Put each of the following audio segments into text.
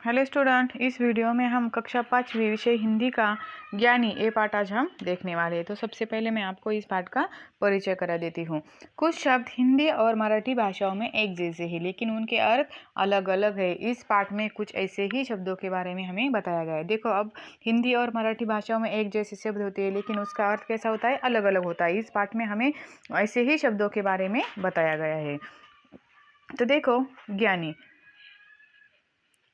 Hello student, इस video में हम कक्षा 5वीं विषय हिंदी का ज्ञानी ए पाठ आज हम देखने वाले हैं। तो सबसे पहले मैं आपको इस पाठ का परिचय करा देती हूँ। कुछ शब्द हिंदी और मराठी भाषाओं में एक जैसे हैं, लेकिन उनके अर्थ अलग अलग है। इस पाठ में कुछ ऐसे ही शब्दों के बारे में हमें बताया गया है। देखो, अब हिंदी और मराठी भाषाओं में एक जैसे शब्द होते हैं, लेकिन उसका अर्थ कैसा होता है, अलग अलग होता है। इस पाठ में हमें ऐसे ही शब्दों के बारे में बताया गया है। तो देखो, ज्ञानी,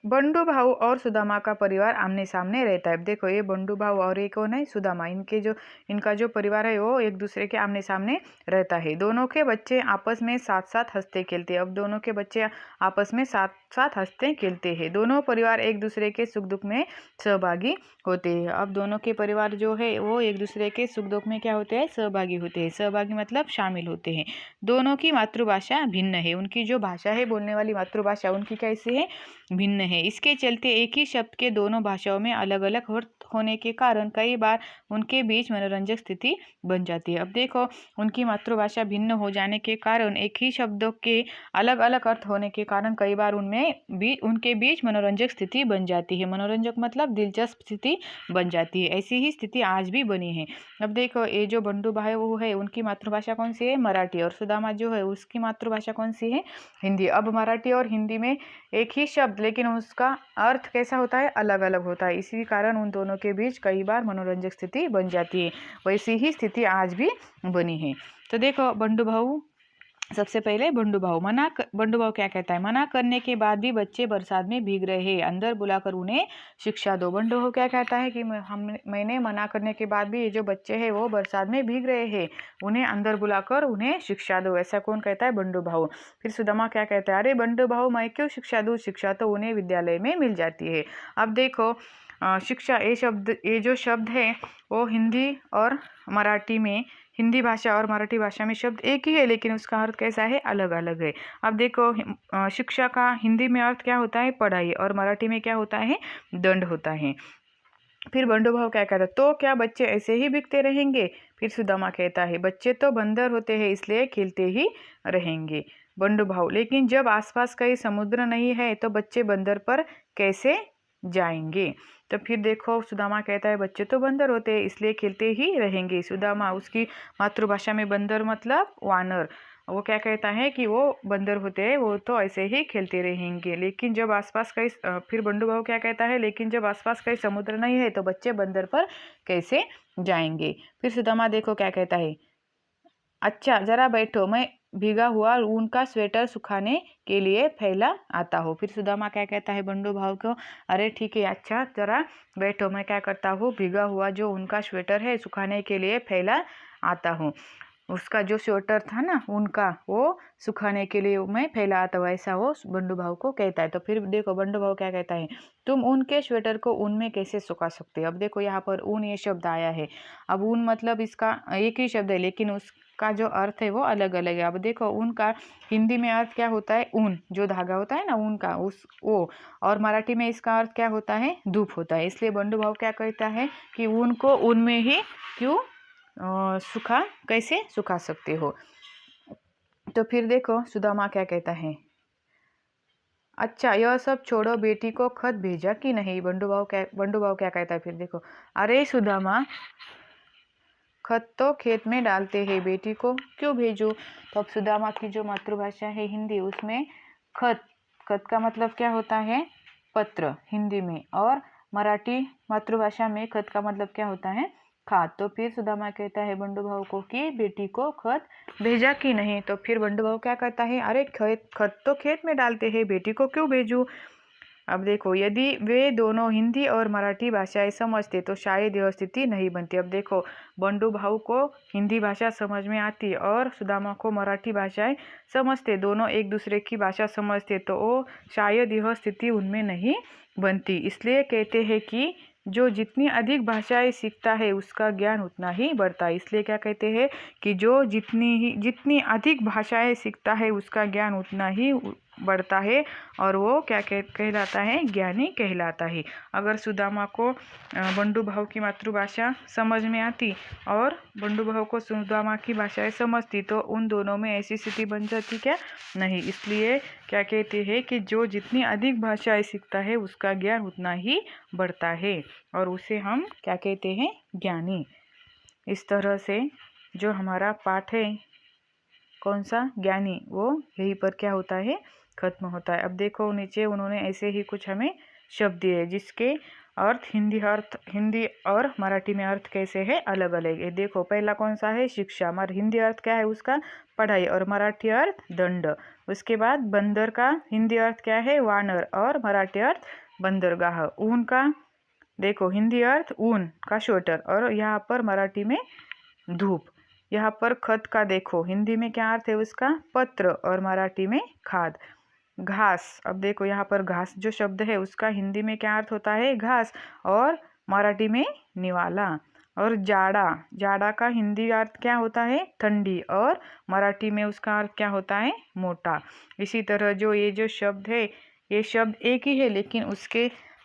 बंडू भाऊ और सुदामा का परिवार आमने सामने रहता है। अब देखो, ये बंडू भाऊ और ये कौन है, सुदामा। इनका जो परिवार है वो एक दूसरे के आमने सामने रहता है। दोनों के बच्चे आपस में साथ साथ हंसते खेलते हैं। अब दोनों के बच्चे आपस में साथ साथ हंसते खेलते हैं। दोनों परिवार एक दूसरे के सुख दुख में सहभागी होते हैं। अब दोनों के परिवार जो है वो एक दूसरे के सुख दुख में क्या होते हैं, सहभागी होते हैं। सहभागी मतलब शामिल होते हैं। दोनों की मातृभाषा भिन्न है। उनकी जो भाषा है, बोलने वाली मातृभाषा, उनकी कैसी है, भिन्न है। इसके चलते एक ही शब्द के दोनों भाषाओं में अलग अलग अर्थ होने के कारण कई बार उनके बीच मनोरंजक स्थिति बन जाती है। अब देखो, उनकी मातृभाषा भिन्न हो जाने के कारण एक ही शब्दों के अलग अलग अर्थ होने के कारण कई बार उनके बीच मनोरंजक स्थिति बन जाती है। मनोरंजक मतलब दिलचस्प स्थिति बन जाती है। ऐसी ही स्थिति आज भी बनी है। अब देखो, ये जो बंडू भाई वो है, उनकी मातृभाषा कौन सी है, मराठी। और सुदामा जो है, उसकी मातृभाषा कौन सी है, हिंदी। अब मराठी और हिंदी में एक ही शब्द, लेकिन उसका अर्थ कैसा होता है, अलग अलग होता है। इसी कारण उन दोनों के बीच कई बार मनोरंजक स्थिति बन जाती है। वैसी ही स्थिति आज भी बनी है। तो देखो, बंडू भाऊ, सबसे पहले बंडू भाऊ क्या कहता है, मना करने के बाद भी बच्चे बरसात में भीग रहे हैं, अंदर बुलाकर उन्हें शिक्षा दो। बंडू भाऊ क्या कहता है कि मैंने मना करने के बाद भी ये जो बच्चे हैं वो बरसात में भीग रहे हैं, उन्हें अंदर बुलाकर उन्हें शिक्षा दो। ऐसा कौन कहता है, बंडू भाऊ। फिर सुदामा क्या कहता है, अरे बंडू भाऊ, मैं क्यों शिक्षा दूँ, शिक्षा तो उन्हें विद्यालय में मिल जाती है। अब देखो, शिक्षा, ये जो शब्द है वो हिंदी भाषा और मराठी भाषा में शब्द एक ही है, लेकिन उसका अर्थ कैसा है, अलग अलग है। अब देखो, शिक्षा का हिंदी में अर्थ क्या होता है, पढ़ाई, और मराठी में क्या होता है, दंड होता है। फिर बंडू भाव क्या कहता है, तो क्या बच्चे ऐसे ही भीगते रहेंगे। फिर सुदामा कहता है, बच्चे तो बंदर होते हैं, इसलिए खेलते ही रहेंगे। बंडू भाव, लेकिन जब आसपास कहीं समुद्र नहीं है तो बच्चे बंदर पर कैसे जाएंगे। तो फिर देखो, सुदामा कहता है, बच्चे तो बंदर होते हैं, इसलिए खेलते ही रहेंगे। सुदामा, उसकी मातृभाषा में बंदर मतलब वानर, वो क्या कहता है कि वो बंदर होते हैं, वो तो ऐसे ही खेलते रहेंगे। लेकिन जब आसपास कहीं फिर बंडू भाऊ क्या कहता है, लेकिन जब आसपास कहीं समुद्र नहीं है तो बच्चे बंदर पर कैसे जाएंगे। फिर सुदामा देखो क्या कहता है, अच्छा जरा बैठो, मैं भीगा हुआ ऊन का स्वेटर सुखाने के लिए फैला आता हूँ। फिर सुदामा क्या कहता है बंडू भाव को, अरे ठीक है, अच्छा जरा बैठो, मैं क्या करता हूँ, भीगा हुआ जो ऊन का स्वेटर है सुखाने के लिए फैला आता हूँ। उसका जो स्वेटर था ना उनका, वो सुखाने के लिए मैं फैला आता हूँ, ऐसा वो बंडू भाव को कहता है। तो फिर देखो, बंडू भाव क्या कहता है, तुम ऊन के स्वेटर को ऊन में कैसे सुखा सकते हो। अब देखो, यहाँ पर ऊन ये शब्द आया है। अब ऊन मतलब इसका एक ही शब्द है, लेकिन उसका जो अर्थ है वो अलग अलग है। अब देखो, ऊन का हिंदी में अर्थ क्या होता है, ऊन जो धागा होता है ना ऊन का, वो। और मराठी में इसका अर्थ क्या होता है, धूप होता है। इसलिए बंडू भाव क्या कहता है कि ऊन को ऊन में ही क्यों कैसे सुखा सकते हो। तो फिर देखो, सुदामा क्या कहता है, अच्छा यह सब छोड़ो, बेटी को खत भेजा कि नहीं। बंडू भाव क्या कहता है, फिर देखो, अरे सुदामा, खत तो खेत में डालते हैं, बेटी को क्यों भेजूं। तो अब सुदामा की जो मातृभाषा है हिंदी, उसमें खत का मतलब क्या होता है, पत्र हिंदी में, और मराठी मातृभाषा में खत का मतलब क्या होता है, खात। तो फिर सुदामा कहता है बंडू भाव को कि बेटी को खत भेजा कि नहीं। तो फिर बंडू भाव क्या कहता है, अरे खत तो खेत में डालते हैं, बेटी को क्यों भेजूं। अब देखो, यदि वे दोनों हिंदी और मराठी भाषाएं समझते तो शायद यह स्थिति नहीं बनती। अब देखो, बंडू भाऊ को हिंदी भाषा समझ में आती और सुदामा को मराठी भाषाएं समझते, दोनों एक दूसरे की भाषा समझते, तो वो शायद यह स्थिति उनमें नहीं बनती। इसलिए कहते हैं कि जो जितनी अधिक भाषाएं सीखता है उसका ज्ञान उतना ही बढ़ता है। इसलिए क्या कहते हैं कि जो जितनी अधिक भाषाएं सीखता है उसका ज्ञान उतना ही बढ़ता है और वो क्या कहलाता है, ज्ञानी कहलाता है। अगर सुदामा को बंडू भाव की मातृभाषा समझ में आती और बंडू भाव को सुदामा की भाषाएं समझती तो उन दोनों में ऐसी स्थिति बन जाती क्या? नहीं। इसलिए क्या कहते हैं कि जो जितनी अधिक भाषाएं सीखता है उसका ज्ञान उतना ही बढ़ता है और उसे हम क्या कहते हैं, ज्ञानी। इस तरह से जो हमारा पाठ है कौन सा, ज्ञानी, वो यहीं पर क्या होता है, खत्म होता है। अब देखो नीचे उन्होंने ऐसे ही कुछ हमें शब्द दिए जिसके हिंदी और मराठी में अर्थ कैसे है, अलग अलग है। देखो पहला कौन सा है, शिक्षा। हिंदी अर्थ क्या है उसका, पढ़ाई, और मराठी अर्थ दंड। उसके बाद बंदर का हिंदी अर्थ क्या है, वानर, और मराठी अर्थ बंदरगाह। ऊन का देखो हिंदी अर्थ ऊन का स्वेटर, और यहाँ पर मराठी में धूप। यहाँ पर खत का देखो हिंदी में क्या अर्थ है उसका, पत्र, और मराठी में खाद। घास, अब देखो यहाँ पर घास जो शब्द है उसका हिंदी में क्या अर्थ होता है, घास, और मराठी में निवाला। और जाड़ा का हिंदी अर्थ क्या होता है, ठंडी, और मराठी में उसका अर्थ क्या होता है, मोटा। इसी तरह जो ये जो शब्द है ये शब्द एक ही है लेकिन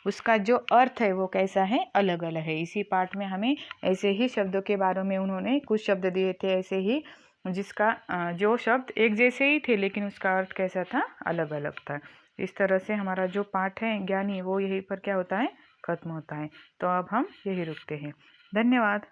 उसका जो अर्थ है वो कैसा है, अलग अलग है। इसी पाठ में हमें ऐसे ही शब्दों के बारे में उन्होंने कुछ शब्द दिए थे ऐसे ही, जिसका जो शब्द एक जैसे ही थे लेकिन उसका अर्थ कैसा था, अलग अलग था। इस तरह से हमारा जो पाठ है ज्ञानी वो यहीं पर क्या होता है, खत्म होता है। तो अब हम यही रुकते हैं। धन्यवाद।